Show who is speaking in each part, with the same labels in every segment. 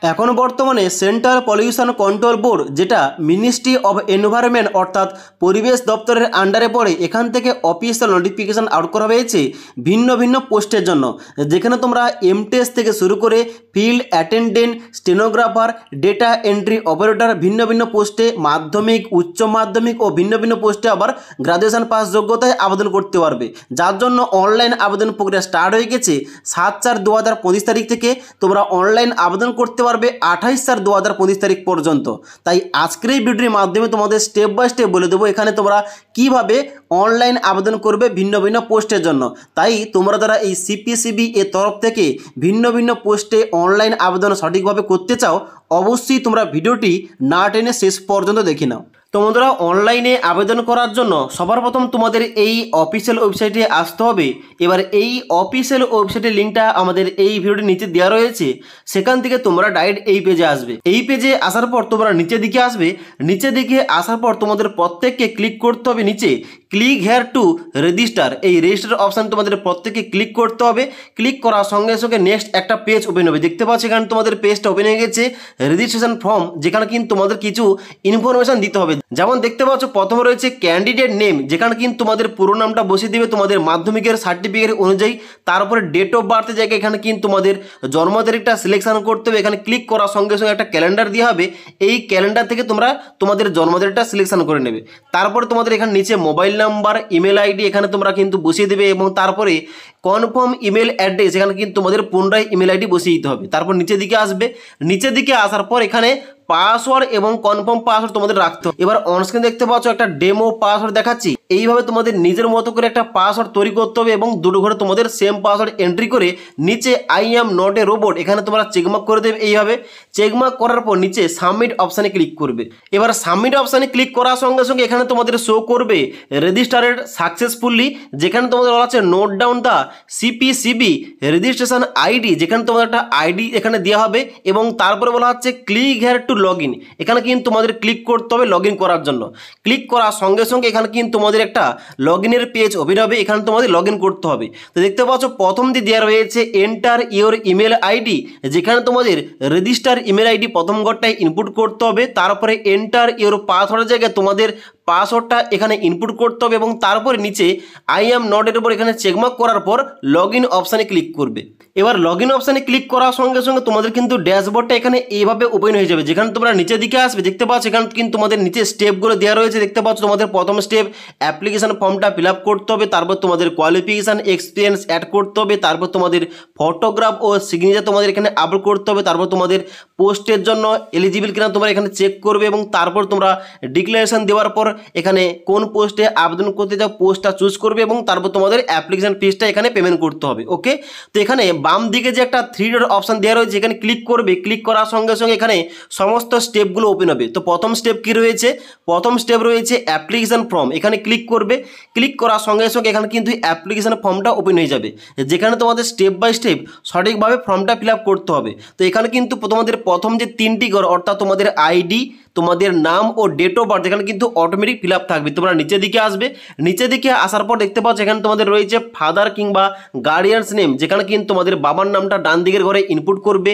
Speaker 1: এখন বর্তমানে central pollution control board, যেটা মিনিস্ট্রি অফ এনভায়রনমেন্ট অর্থাৎ পরিবেশ দপ্তরের আন্ডারে পড়ে, এখান থেকে অফিসিয়াল নোটিফিকেশন আউট করা হয়েছে ভিন্ন ভিন্ন পোস্টের জন্য, যেখানে তোমরা এমটেস থেকে শুরু করে field attendant, stenographer, data entry operator, ভিন্ন ভিন্ন পোস্টে মাধ্যমিক, উচ্চ মাধ্যমিক ও ভিন্ন ভিন্ন পোস্টে আবার গ্রাজুয়েশন পাস যোগ্যতায় আবেদন করতে পারবে। যার জন্য অনলাইন আবেদন প্রক্রিয়া স্টার্ট হয়ে গেছে 7/4/2025 তারিখ থেকে। তোমরা অনলাইন আবেদন করতে পারবে 28/4/2025 তারিখ পর্যন্ত। তাই আজকের এই ভিডিওর মাধ্যমে তোমাদের স্টেপ বাই স্টেপ বলে দেবো এখানে তোমরা কিভাবে অনলাইন আবেদন করবে ভিন্ন ভিন্ন পোস্টের জন্য। তাই তোমরা যারা এই সিপিসিবি এর তরফ থেকে ভিন্ন ভিন্ন পোস্টে অনলাইন আবেদন সঠিকভাবে করতে চাও, অবশ্যই তোমরা ভিডিওটি না টেনে শেষ পর্যন্ত দেখে নাও। তো বন্ধুরা, অনলাইনে আবেদন করার জন্য সবার প্রথম তোমাদের এই অফিসিয়াল ওয়েবসাইটে আসতে হবে। এবার এই অফিসিয়াল ওয়েবসাইটের লিঙ্কটা আমাদের এই ভিডিওটির নিচে দেওয়া রয়েছে, সেখান থেকে তোমরা ডাইরেক্ট এই পেজে আসবে। এই পেজে আসার পর তোমরা নিচের দিকে আসবে। নিচের দিকে আসার পর তোমাদের প্রত্যেককে ক্লিক করতে হবে নিচে ক্লিক হেয়ার টু রেজিস্টার। এই রেজিস্টার অপশান তোমাদের প্রত্যেককে ক্লিক করতে হবে। ক্লিক করার সঙ্গে সঙ্গে নেক্সট একটা পেজ ওপেন হবে। দেখতে পাচ্ছ এখানে তোমাদের পেজটা ওপেন হয়ে গেছে, রেজিস্ট্রেশন ফর্ম, যেখানে কিন্তু তোমাদের কিছু ইনফরমেশন দিতে হবে। যেমন দেখতে পাচ্ছ প্রথমে রয়েছে ক্যান্ডিডেট নেম, যেখানে কিন্তু তোমাদের পুরো নামটা বসিয়ে দিবে তোমাদের মাধ্যমিকের সার্টিফিকেট অনুযায়ী। তারপরে ডেট অফ বার্থের জায়গায় এখানে কিন্তু তোমাদের জন্ম তারিখটা সিলেকশন করতে হবে। এখানে ক্লিক করার সঙ্গে সঙ্গে একটা ক্যালেন্ডার দেওয়া হবে। এই ক্যালেন্ডার থেকে তোমরা তোমাদের জন্ম তারিখটা সিলেকশন করে নেবে। তারপরে তোমাদের এখানে নিচে মোবাইল নাম্বার, ইমেল আইডি এখানে তোমরা কিন্তু বসিয়ে দেবে, এবং তারপরে কনফার্ম ইমেল অ্যাড্রেস, এখানে কিন্তু তোমাদের পুনরায় ইমেল আইডি বসিয়ে দিতে হবে। তারপর নিচের দিকে আসবে। নিচের দিকে আসার পর এখানে পাসওয়ার্ড এবং কনফার্ম পাসওয়ার্ড তোমাদের রাখতে হবে। এবার অনস্ক্রিন দেখতে পাচ্ছ একটা ডেমো পাসওয়ার্ড দেখাচ্ছি। এইভাবে তোমাদের নিজের মতো করে একটা পাসওয়ার্ড তৈরি করতে হবে, এবং দুটো ঘরে তোমাদের সেম পাসওয়ার্ড এন্ট্রি করে নিচে I am not a robot এখানে তোমরা চেকমার্ক করে দেবে। এইভাবে চেকমার্ক করার পর নিচে সাবমিট অপশানে ক্লিক করবে। এবার সাবমিট অপশানে ক্লিক করার সঙ্গে সঙ্গে এখানে তোমাদের শো করবে রেজিস্টারেড সাকসেসফুলি, যেখানে তোমাদের বলা আছে note down the CPCB registration ID, যেখানে তোমাদের একটা আইডি এখানে দেওয়া হবে, এবং তারপরে বলা হচ্ছে click here two log in. এখানে কিন্তু তোমাদের ক্লিক করতে হবে লগ ইন করার জন্য। ক্লিক করার সঙ্গে সঙ্গে এখানে কিন্তু তোমাদের একটা লগ ইনের পেজ ওপেন হবে। এখানে তোমাদের লগ ইন করতে হবে। তো দেখতে পাচ্ছ প্রথম দিয়ে দেওয়া রয়েছে এন্টার ইওর ইমেল আইডি, যেখানে তোমাদের রেজিস্টার ইমেল আইডি প্রথম ঘরটায় ইনপুট করতে হবে। তারপরে এন্টার ইওর পাসওয়ার্ডের জায়গায় তোমাদের পাসওয়ার্ডটা এখানে ইনপুট করতে হবে, এবং তারপরে নিচে আই অ্যাম নট এর উপর এখানে চেকমার্ক করার পর লগ ইন অপশানে ক্লিক করবে। এবার লগ ইন অপশানে ক্লিক করার সঙ্গে সঙ্গে তোমাদের কিন্তু ড্যাশবোর্ডটা এখানে এইভাবে ওপেন হয়ে যাবে। যেখানে তোমরা নিচের দিকে আসবে, দেখতে পাচ্ছ এখানে কিন্তু তোমাদের নিচে স্টেপগুলো দেওয়া রয়েছে। দেখতে পাচ্ছ তোমাদের প্রথম স্টেপ অ্যাপ্লিকেশন ফর্মটা ফিল আপ করতে হবে, তারপর তোমাদের কোয়ালিফিকেশান এক্সপিরিয়েন্স অ্যাড করতে হবে, তারপর তোমাদের ফটোগ্রাফ ও সিগনেচার তোমাদের এখানে আপলোড করতে হবে, তারপর তোমাদের পোস্টের জন্য এলিজিবল কিনা তোমরা এখানে চেক করবে, এবং তারপর তোমরা ডিক্লারেশন দেওয়ার পর এখানে কোন পোস্টে আবেদন করতে যাও পোস্টটা চুজ করবে, এবং তারপর তোমাদের অ্যাপ্লিকেশন ফিসটা এখানে পেমেন্ট করতে হবে। ওকে, তো এখানে বাম দিকে যে একটা 3 ডট অপশান দেওয়া রয়েছে এখানে ক্লিক করবে। ক্লিক করার সঙ্গে সঙ্গে এখানে সমস্ত স্টেপগুলো ওপেন হবে। তো প্রথম স্টেপ কি রয়েছে? প্রথম স্টেপ রয়েছে অ্যাপ্লিকেশন ফর্ম। এখানে ক্লিক করবে। ক্লিক করার সঙ্গে সঙ্গে এখানে কিন্তু অ্যাপ্লিকেশন ফর্মটা ওপেন হয়ে যাবে, যেখানে তোমাদের স্টেপ বাই স্টেপ সঠিকভাবে ফর্মটা ফিল আপ করতে হবে। তো এখানে কিন্তু তোমাদের প্রথম যে 3টি ঘর, অর্থাৎ তোমাদের আইডি, তোমাদের নাম ও ডেট অফ বার্থ, এখানে কিন্তু অটোমেটিক ফিল আপ থাকবে। তোমরা নিচের দিকে আসবে। নিচের দিকে আসার পর দেখতে পাচ্ছ এখানে তোমাদের রয়েছে ফাদার কিংবা গার্ডিয়ানস নেম, যেখানে কিন্তু তোমাদের বাবার নামটা ডান দিকের ঘরে ইনপুট করবে,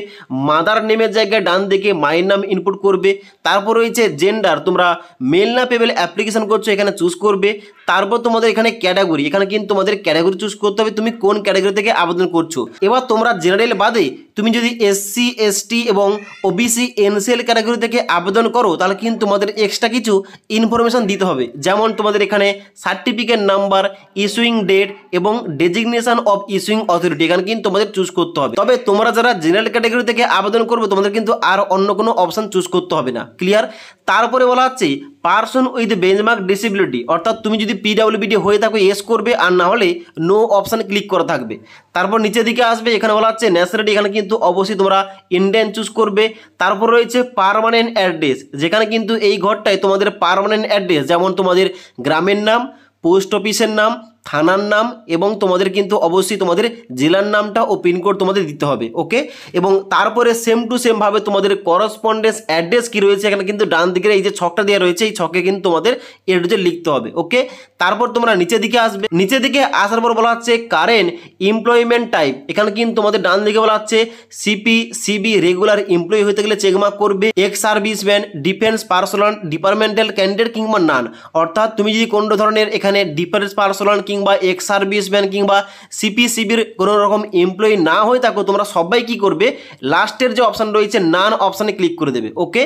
Speaker 1: মাদার নেমের জায়গায় ডান দিকে মায়ের নাম ইনপুট করবে। তারপর রয়েছে জেন্ডার, তোমরা মেল না ফিমেল অ্যাপ্লিকেশন করছো এখানে চুজ করবে। তারপর তোমাদের এখানে ক্যাটাগরি, এখানে কিন্তু তোমাদের ক্যাটাগরি চুজ করতে হবে, তুমি কোন ক্যাটাগরি থেকে আবেদন করছো। এবার তোমরা জেনারেল বাদে তুমি যদি এসসি এসটি এবং ওবিসি এনসিএল ক্যাটাগরি থেকে আবেদন করো, তাহলে কিন্তু তোমাদের এক্সট্রা কিছু ইনফরমেশন দিতে হবে। যেমন তোমাদের এখানে সার্টিফিকেট নাম্বার, ইস্যুইং ডেট এবং ডেজিগনেশন অফ ইস্যুইং অথরিটি এখানে কিন্তু তোমাদের চুজ করতে হবে। তবে তোমরা যারা জেনারেল ক্যাটাগরি থেকে আবেদন করবে তোমাদের কিন্তু আর অন্য কোনো অপশন চুজ করতে হবে না। ক্লিয়ার? তারপরে বলা হচ্ছে পারসন উইথ বেঞ্চমার্ক ডিসেবিলিটি, অর্থাৎ তুমি যদি পিডাব্লিউবিডি হয়ে থাকো ইয়েস করবে, আর না হলে নো অপশানে ক্লিক করা থাকবে। তারপর নিচের দিকে আসবে, এখানে বলা হচ্ছে ন্যাশনালিটি, এখানে কিন্তু অবশ্যই তোমরা ইন্ডিয়ান চুজ করবে। তারপর রয়েছে পার্মানেন্ট অ্যাড্রেস, যেখানে কিন্তু এই ঘরটায় তোমাদের পার্মানেন্ট অ্যাড্রেস, যেমন তোমাদের গ্রামের নাম, পোস্ট অফিসের নাম, থানার নাম এবং তোমাদের কিন্তু অবশ্যই তোমাদের জেলার নামটা ও পিনকোড তোমাদের দিতে হবে। ওকে, এবং তারপরে সেম টু সেম ভাবে তোমাদের করসপন্ডেন্স অ্যাড্রেস কি রয়েছে এখানে কিন্তু ডান দিকের এই যে ছকটা দেওয়া রয়েছে এই ছকে কিন্তু তোমাদের অ্যাড্রেস লিখতে হবে। ওকে, তারপর তোমরা নিচের দিকে আসবে, নিচের দিকে আসার পর বলা হচ্ছে কারেন্ট এমপ্লয়মেন্ট টাইপ, এখানে কিন্তু তোমাদের ডান দিকে বলা হচ্ছে সিপি সিবি রেগুলার এমপ্লয়ি হতে গেলে চেকমার্ক করবে, ex serviceman, defence personal, departmental candidate কিংবা নান। অর্থাৎ তুমি যদি কোনো ধরনের এখানে ডিফেন্স পার্সোনাল কিংবা এক্স সার্ভিসম্যান কিংবা সিপি সিবির কোনো রকম এমপ্লয়ি না হয়ে থাকো তোমরা সবাই কি করবে লাস্টের যে অপশান রয়েছে নান অপশানে ক্লিক করে দেবে। ওকে,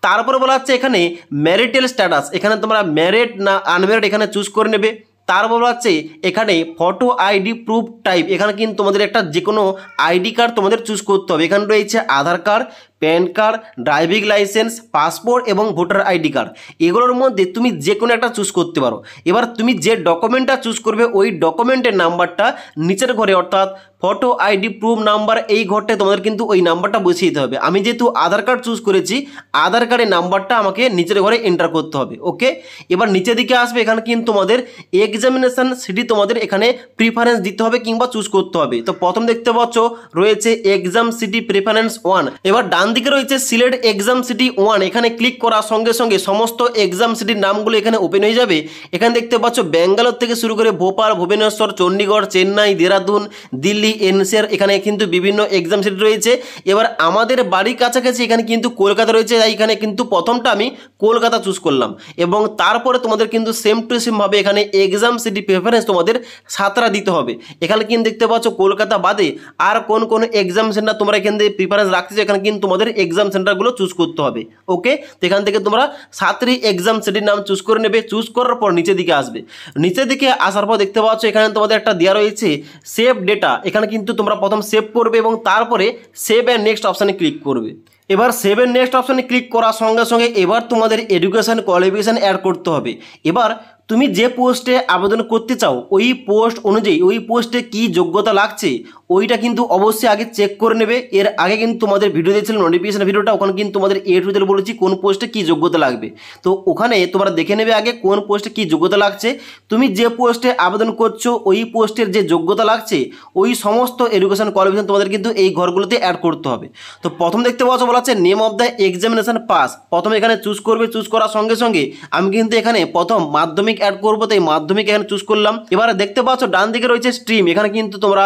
Speaker 1: তারপরে বলা হচ্ছে এখানে ম্যারিটাল স্ট্যাটাস, এখানে তোমরা ম্যারিড না আনম্যারিড এখানে চুজ করে নেবে। তারপর হচ্ছে এখানে ফটো আইডি প্রুফ টাইপ, এখানে কিন্তু তোমাদের একটা যে কোনো আইডি কার্ড তোমাদের চুজ করতে হবে। এখানে রয়েছে Aadhaar card, PAN card, driving licence, passport এবং ভোটার আইডি কার্ড, এগুলোর মধ্যে তুমি যে কোনো একটা চুজ করতে পারো। এবার তুমি যে ডকুমেন্টটা চুজ করবে ওই ডকুমেন্টের নাম্বারটা নিচের ঘরে অর্থাৎ ফটো আইডি প্রুফ নাম্বার এই ঘরটায় তোমাদের কিন্তু ওই নাম্বারটা বসিয়ে দিতে হবে। আমি যেহেতু আধার কার্ড চুজ করেছি আধার কার্ডের নাম্বারটা আমাকে নিচের ঘরে এন্টার করতে হবে। ওকে, এবার নিচের দিকে আসবে, এখানে কিন্তু তোমাদের এক্সামিনেশন সিটি তোমাদের এখানে প্রিফারেন্স দিতে হবে কিংবা চুজ করতে হবে। তো প্রথম দেখতে পাচ্ছ রয়েছে এক্সাম সিটি প্রিফারেন্স 1, এবার ডান দিকে রয়েছে সিলেক্ট এক্সাম সিটি 1, এখানে ক্লিক করার সঙ্গে সঙ্গে সমস্ত এক্সাম সিটির নামগুলো এখানে ওপেন হয়ে যাবে। এখানে দেখতে পাচ্ছ ব্যাঙ্গালোর থেকে শুরু করে ভোপাল, ভুবনেশ্বর, চণ্ডীগড়, চেন্নাই, দেরাদুন, দিল্লি, এনসিআর, এখানে কিন্তু বিভিন্ন এক্সাম সিটি রয়েছে। এবার আমাদের বাড়ির কাছাকাছি এখানে কিন্তু কলকাতা রয়েছে, তাই এখানে কিন্তু প্রথমটা আমি কলকাতা চুজ করলাম এবং তারপরে তোমাদের কিন্তু সেম টু সেম ভাবে এখানে এক্সাম সিটি প্রেফারেন্স তোমাদের 7টা দিতে হবে। এখানে কিন্তু দেখতে পাচ্ছ কলকাতা বাদে আর কোন কোন এক্সাম সেন্টার তোমরা এখান থেকে প্রিফারেন্স রাখতেছো এখানে কিন্তু তোমাদের এক্সাম সেন্টারগুলো চুজ করতে হবে। ওকে, তো এখান থেকে তোমরা 7টি এক্সাম সিটির নাম চুজ করে নেবে। চুজ করার পর নিচের দিকে আসবে, নিচের দিকে আসার পর দেখতে পাচ্ছ এখানে তোমাদের একটা দেওয়া রয়েছে সেভ ডেটা, এখানে কিন্তু তোমরা প্রথম সেভ করবে এবং তারপরে সেভ অ্যান্ড নেক্সট অপশানে ক্লিক করবে। এবার সেভ অ্যান্ড নেক্সট অপশানে ক্লিক করার সঙ্গে সঙ্গে এবার তোমাদের এডুকেশন কোয়ালিফিকেশান অ্যাড করতে হবে। এবার তুমি যে পোস্টে আবেদন করতে চাও ওই পোস্ট অনুযায়ী ওই পোস্টে কী যোগ্যতা লাগছে ওইটা কিন্তু অবশ্যই আগে চেক করে নেবে। এর আগে কিন্তু তোমাদের ভিডিও দিয়েছিল নোটিফিকেশন ভিডিওটা, ওখানে কিন্তু তোমাদের এ টু জেড বলেছি কোন পোস্টে কী যোগ্যতা লাগবে। তো ওখানে তোমরা দেখে নেবে আগে কোন পোস্টে কী যোগ্যতা লাগছে। তুমি যে পোস্টে আবেদন করছো ওই পোস্টের যে যোগ্যতা লাগছে ওই সমস্ত এডুকেশন কোয়ালিফিকেশন তোমাদের কিন্তু এই ঘরগুলোতে অ্যাড করতে হবে। তো প্রথম দেখতে পাচ্ছ বলা হচ্ছে name of the examination pass, প্রথমে এখানে চুজ করবে। চুজ করার সঙ্গে সঙ্গে আমি কিন্তু এখানে প্রথম মাধ্যমিক অ্যাড করবো, তাই মাধ্যমিক এখানে চুজ করলাম। এবার দেখতে পাচ্ছ ডান দিকে রয়েছে স্ট্রিম, এখানে কিন্তু তোমরা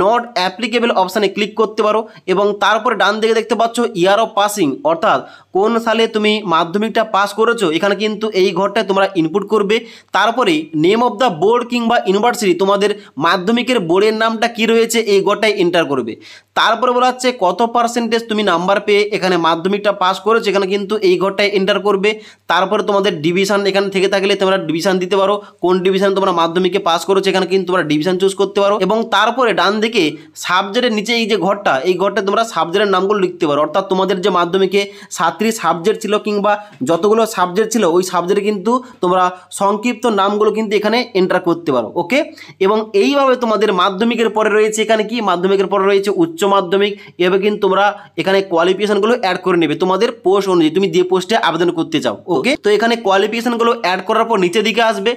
Speaker 1: নট অ্যাপ্লিকেবল অপশানে ক্লিক করতে পারো এবং তারপরে ডান দিকে দেখতে পাচ্ছ ইয়ার অফ পাসিং অর্থাৎ কোন সালে তুমি মাধ্যমিকটা পাস করেছো এখানে কিন্তু এই ঘরটায় তোমরা ইনপুট করবে। তারপরে নেম অফ দ্য বোর্ড কিংবা ইউনিভার্সিটি তোমাদের মাধ্যমিকের বোর্ডের নামটা কি রয়েছে এই ঘরটায় এন্টার করবে। তারপরে বলা হচ্ছে কত পার্সেন্টেজ তুমি নাম্বার পেয়ে এখানে মাধ্যমিকটা পাস করেছো এখানে কিন্তু এই ঘরটায় এন্টার করবে। তারপরে তোমাদের ডিভিশন এখানে থেকে থাকলে তোমরা ডিভিশন দিতে পারো, কোন ডিভিশন তোমরা মাধ্যমিকে পাস করেছো এখানে কিন্তু তোমরা ডিভিশন চুজ করতে পারো। এবং তারপরে ডান দিকে সাবজেক্টের নিচে এই যে ঘরটা এই ঘরটা তোমরা সাবজেক্টের নামগুলো লিখতে পারো, অর্থাৎ তোমাদের যে মাধ্যমিকে 7টি সাবজেক্ট ছিল কিংবা যতগুলো সাবজেক্ট ছিল ওই সাবজেক্টে কিন্তু তোমরা সংক্ষিপ্ত নামগুলো কিন্তু এখানে এন্টার করতে পারো। ওকে, এবং এইভাবে তোমাদের মাধ্যমিকের পরে রয়েছে এখানে কি মাধ্যমিকের পরে রয়েছে উচ্চ মাধ্যমিক, এভাবে কিন্তু তোমরা এখানে কোয়ালিফিকেশনগুলো অ্যাড করে নেবে তোমাদের পোস্ট অনুযায়ী তুমি যে পোস্টে আবেদন করতে চাও। ওকে, তো এখানে কোয়ালিফিকেশনগুলো অ্যাড করার পর নিচের দিকে আসবে,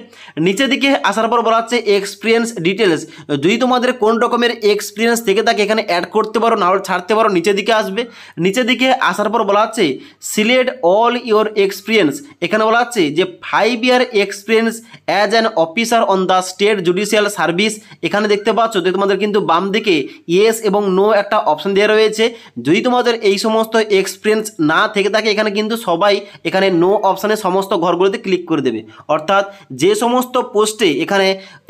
Speaker 1: নিচের দিকে আসার পর বলা হচ্ছে এক্সপিরিয়েন্স ডিটেলস, যদি তোমাদের কোন রকমের এক্সপিরিয়েন্স থেকে থাকে এখানে অ্যাড করতে পারো না হলে ছাড়তে পারো। নিচের দিকে আসবে, নিচের দিকে আসার পর বলা হচ্ছে সিলেক্ট অল ইওর এক্সপিরিয়েন্স, এখানে বলা হচ্ছে যে 5 year experience as an officer on the state judicial service, এখানে দেখতে পাচ্ছ যে তোমাদের কিন্তু বাম দিকে ইয়েস এবং নো একটা অপশন দেওয়া রয়েছে। যদি তোমাদের এই সমস্ত এক্সপিরিয়েন্স না থেকে থাকে এখানে কিন্তু সবাই এখানে নো অপশানে সমস্ত ঘরগুলোতে ক্লিক করে দেবে, অর্থাৎ যে সমস্ত পোস্টে এখানে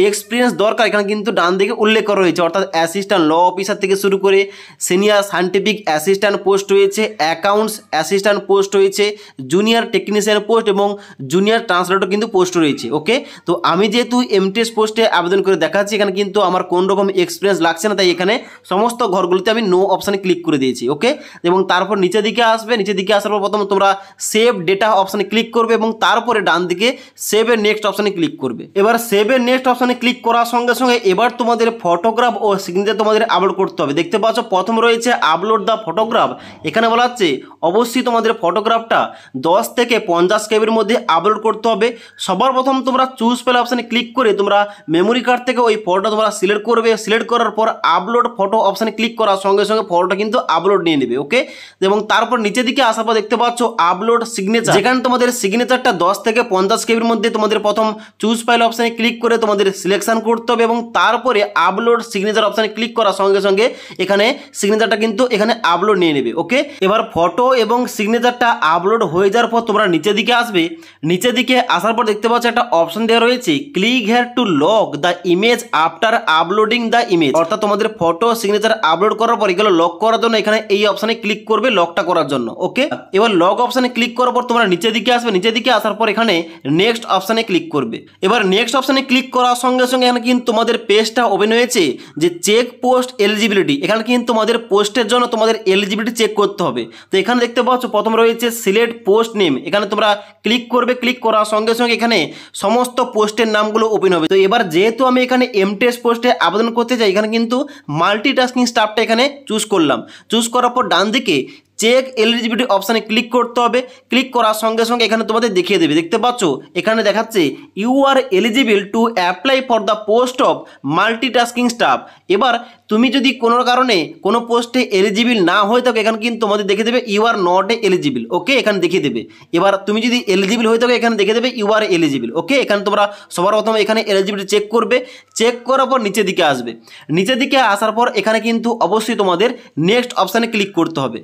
Speaker 1: এক্সপিরিয়েন্স দরকার এখানে কিন্তু ডান দিকে উল্লেখ করা রয়েছে, অর্থাৎ অ্যাসিস্ট্যান্ট ল অফিসার থেকে শুরু করে সিনিয়র সায়েন্টিফিক অ্যাসিস্ট্যান্ট পোস্ট রয়েছে, অ্যাকাউন্টস অ্যাসিস্ট্যান্ট পোস্ট রয়েছে, জুনিয়র টেকনিশিয়ান পোস্ট এবং জুনিয়র ট্রান্সলেটর কিন্তু পোস্ট রয়েছে। ওকে, তো আমি যেহেতু এমটিএস পোস্টে আবেদন করে দেখাচ্ছি এখানে কিন্তু আমার কোন রকম এক্সপিরিয়েন্স লাগছে না, তাই এখানে সমস্ত ঘরগুলোতে আমি নো অপশানে ক্লিক করে দিয়েছি। ওকে, এবং তারপর নিচের দিকে আসবে, নিচের দিকে আসার পর প্রথম তোমরা সেভ ডেটা অপশানে ক্লিক করবে এবং তারপরে ডান দিকে সেভ এর নেক্সট অপশানে ক্লিক করবে। এবার সেভের নেক্সট অপশানে ক্লিক করার সঙ্গে সঙ্গে এবার তোমাদের ফটোগ্রাফ ও সিগনেচার তোমাদের আপলোড করতে হবে। দেখতে পাচ্ছ প্রথম রয়েছে আপলোড দ্য ফটোগ্রাফ। এখানে বলা হচ্ছে অবশ্যই তোমাদের ফটোগ্রাফটা 10 থেকে 50 কেবির মধ্যে আপলোড করতে হবে। সবার প্রথম তোমরা চুজ ফাইল অপশানে ক্লিক করে তোমরা মেমোরি কার্ড থেকে ওই ফটোটা তোমরা সিলেক্ট করবে। সিলেক্ট করার পর আপলোড ফটো অপশানে ক্লিক করার সঙ্গে সঙ্গে ফটোটা কিন্তু আপলোড নিয়ে নেবে। ওকে, এবং তারপর নিচের দিকে আসার পর দেখতে পাচ্ছ আপলোড সিগনেচার, যেখানে তোমাদের সিগনেচারটা 10 থেকে 50 কেবির মধ্যে তোমাদের প্রথম চুজ ফাইল অপশানে ক্লিক করে তোমাদের সিলেকশন করতে হবে এবং তারপরে আপলোড সিগনেচার অপশানে ক্লিক করার সঙ্গে সঙ্গে এখানে সিগনেচারটা কিন্তু এখানে আপলোড নিয়ে নেবে। ওকে, এবার ফটো এবং সিগনেচারটা আপলোড হয়ে যাওয়ার পর তোমরা নিচের দিকে আসবে। নিচের দিকে আসার পর দেখতে পাচ্ছ একটা অপশন দেওয়া রয়েছে click here two lock the image after uploading the image, অর্থাৎ তোমাদের ফটো সিগনেচার আপলোড করার পর এগুলো লক করার জন্য এখানে এই অপশানে ক্লিক করবে লকটা করার জন্য। ওকে, এবার লক অপশানে ক্লিক করার পর তোমরা নিচের দিকে আসবে। নিচের দিকে আসার পর এখানে নেক্সট অপশানে ক্লিক করবে। এবার নেক্সট অপশানে ক্লিক করার সঙ্গে সঙ্গে এখানে কিন্তু তোমাদের পেজটা ওপেন হয়েছে যে চেক পোস্ট এলিজিবিলিটি। এখানে কিন্তু তোমাদের পোস্টের জন্য তোমাদের এলিজিবিলিটি চেক করতে হবে। তো এখানে দেখতে পাচ্ছ প্রথম রয়েছে সিলেক্ট পোস্ট নেম, এখানে তোমরা ক্লিক করবে। ক্লিক করার সঙ্গে সঙ্গে এখানে সমস্ত পোস্টের নামগুলো ওপেন হবে। তো এবার যেহেতু আমি এখানে এমটিএস পোস্টে আবেদন করতে চাই, এখানে কিন্তু মাল্টিটাস্কিং স্টাফটা এখানে চুজ করলাম। চুজ করার পর ডান দিকে চেক এলিজিবিলিটি অপশানে ক্লিক করতে হবে। ক্লিক করার সঙ্গে সঙ্গে এখানে তোমাদের দেখিয়ে দেবে। দেখতে পাচ্ছ এখানে দেখাচ্ছে you are eligible to apply for the post of multitasking staff. এবার তুমি যদি কোনো কারণে কোনো পোস্টে এলিজিবল না হয়ে থাকো এখানে কিন্তু তোমাদের দেখে দেবে ইউ আর নট এলিজিবল। ওকে, এখানে দেখিয়ে দেবে। এবার তুমি যদি এলিজিবল হয়ে থাকো এখানে দেখে দেবে ইউ আর এলিজিবল। ওকে, এখানে তোমরা সবার প্রথমে এখানে এলিজিবিলিটি চেক করবে। চেক করার পর নিচের দিকে আসবে। নিচের দিকে আসার পর এখানে কিন্তু অবশ্যই তোমাদের নেক্সট অপশানে ক্লিক করতে হবে।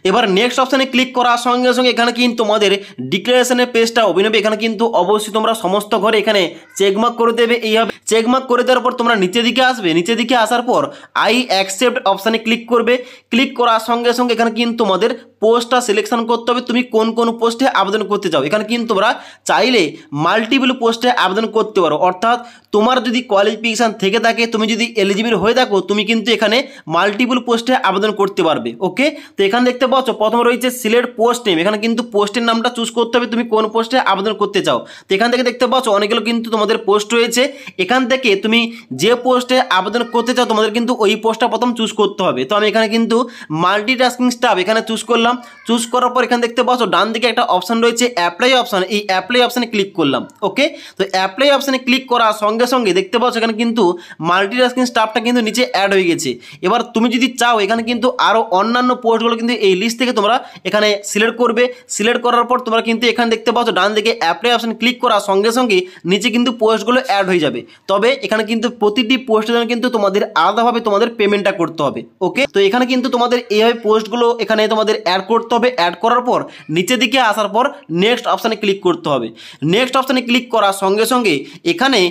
Speaker 1: এবার নেক্সট অপশানে ক্লিক করার সঙ্গে সঙ্গে এখানে কিন্তু তোমাদের ডিক্লারেশনের পেজটা ওপেন হবে। এখানে কিন্তু অবশ্যই তোমরা সমস্ত ঘরে এখানে চেকমার্ক করে দেবে। এইভাবে চেকমার্ক করে দেওয়ার পর তোমরা নিচের দিকে আসবে। নিচের দিকে আসার পর আই অ্যাকসেপ্ট অপশানে ক্লিক করবে। ক্লিক করার সঙ্গে সঙ্গে এখানে কিন্তু তোমাদের পোস্টটা সিলেকশন করতে হবে তুমি কোন কোন পোস্টে আবেদন করতে চাও। এখানে কিন্তু তোমরা চাইলে মাল্টিপল পোস্টে আবেদন করতে পারো, অর্থাৎ তোমার যদি কোয়ালিফিকেশান থেকে থাকে, তুমি যদি এলিজিবল হয়ে থাকো, তুমি কিন্তু এখানে মাল্টিপল পোস্টে আবেদন করতে পারবে। ওকে, তো এখানে দেখতে পাচ্ছ প্রথম রয়েছে সিলেক্ট পোস্ট নেম। এখানে কিন্তু পোস্টের নামটা চুজ করতে হবে তুমি কোন পোস্টে আবেদন করতে চাও। তো এখান থেকে দেখতে পাচ্ছ অনেকগুলো কিন্তু তোমাদের পোস্ট রয়েছে। এখান থেকে তুমি যে পোস্টে আবেদন করতে চাও তোমাদের কিন্তু ওই পোস্টটা প্রথম চুজ করতে হবে। তো আমি এখানে কিন্তু মাল্টিটাস্কিং স্টাফ এখানে চুজ করলাম। চুজ করার পর এখানে দেখতে পাচ্ছ ডান দিকে একটা অপশন রয়েছে অ্যাপ্লাই অপশন, এই অ্যাপ্লাই অপশানে ক্লিক করলাম। ওকে, তো অ্যাপ্লাই অপশানে ক্লিক করার সঙ্গে সঙ্গে দেখতে পাচ্ছ এখানে কিন্তু মাল্টিটাস্কিং স্টাফটা কিন্তু নিচে অ্যাড হয়ে গেছে। এবার তুমি যদি চাও এখানে কিন্তু আরও অন্যান্য পোস্টগুলো কিন্তু এই লিস্ট থেকে তোমরা এখানে সিলেক্ট করবে। সিলেক্ট করার পর তোমরা কিন্তু এখানে দেখতে পাচ্ছ ডান দিকে অ্যাপ্লাই অপশন ক্লিক করার সঙ্গে সঙ্গে নিচে কিন্তু পোস্টগুলো অ্যাড হয়ে যাবে। তবে এখানে কিন্তু প্রতিটি পোস্টের জন্য কিন্তু তোমাদের আলাদাভাবে তোমাদের পেমেন্টটা করতে হবে। ওকে, তো এখানে কিন্তু তোমাদের এইভাবে পোস্টগুলো এখানে তোমাদের অ্যাড করতে হবে। অ্যাড করার পর নিচের দিকে আসার পর নেক্সট অপশানে ক্লিক করতে হবে। নেক্সট অপশানে ক্লিক করার সঙ্গে সঙ্গে এখানে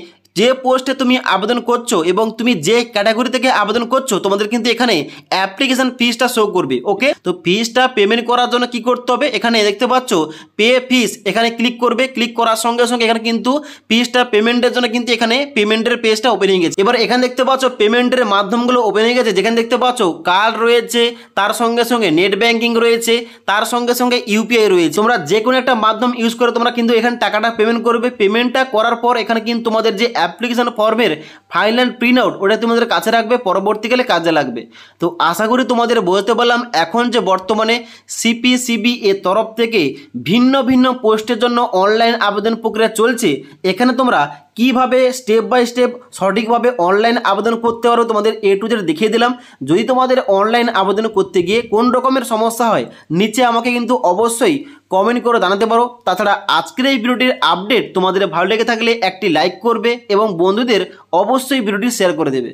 Speaker 1: যে পোস্টে তুমি আবেদন করছো এবং তুমি যে ক্যাটাগরি থেকে আবেদন করছো তোমাদের কিন্তু এখানে অ্যাপ্লিকেশন ফিসটা শো করবে। ওকে, তো ফিসটা পেমেন্ট করার জন্য কি করতে হবে, এখানে দেখতে পাচ্ছ পে ফিস, এখানে ক্লিক করবে। ক্লিক করার সঙ্গে সঙ্গে এখানে কিন্তু ফিসটা পেমেন্টের জন্য কিন্তু এখানে পেমেন্টের পেজটা ওপেন হয়ে গেছে। এবার এখানে দেখতে পাচ্ছ পেমেন্টের মাধ্যমগুলো ওপেন হয়ে গেছে, যেখানে দেখতে পাচ্ছ কার্ড রয়েছে, তার সঙ্গে সঙ্গে নেট ব্যাঙ্কিং রয়েছে, তার সঙ্গে সঙ্গে ইউপিআই রয়েছে। তোমরা যে কোনো একটা মাধ্যম ইউজ করে তোমরা কিন্তু এখানে টাকাটা পেমেন্ট করবে। পেমেন্টটা করার পর এখানে কিন্তু তোমাদের যে অ্যাপ্লিকেশন ফর্মের ফাইল অ্যান্ড প্রিন্ট আউট ওটা তোমাদের কাছে রাখবে, পরবর্তীকালে কাজে লাগবে। তো আশা করি তোমাদের বলতে পারলাম এখন যে বর্তমানে সিপিসিবি এর তরফ থেকে ভিন্ন ভিন্ন পোস্টের জন্য অনলাইন আবেদন প্রক্রিয়া চলছে, এখানে তোমরা কিভাবে স্টেপ বাই স্টেপ সঠিকভাবে অনলাইন আবেদন করতে পারো তোমাদের A to Z দেখিয়ে দিলাম। যদি তোমাদের অনলাইন আবেদন করতে গিয়ে কোন রকমের সমস্যা হয় নিচে আমাকে কিন্তু অবশ্যই কমেন্ট করে জানাতে পারো। তাছাড়া আজকের এই ভিডিওটির আপডেট তোমাদের ভালো লেগে থাকলে একটি লাইক করবে এবং বন্ধুদের অবশ্যই ভিডিওটি শেয়ার করে দেবে।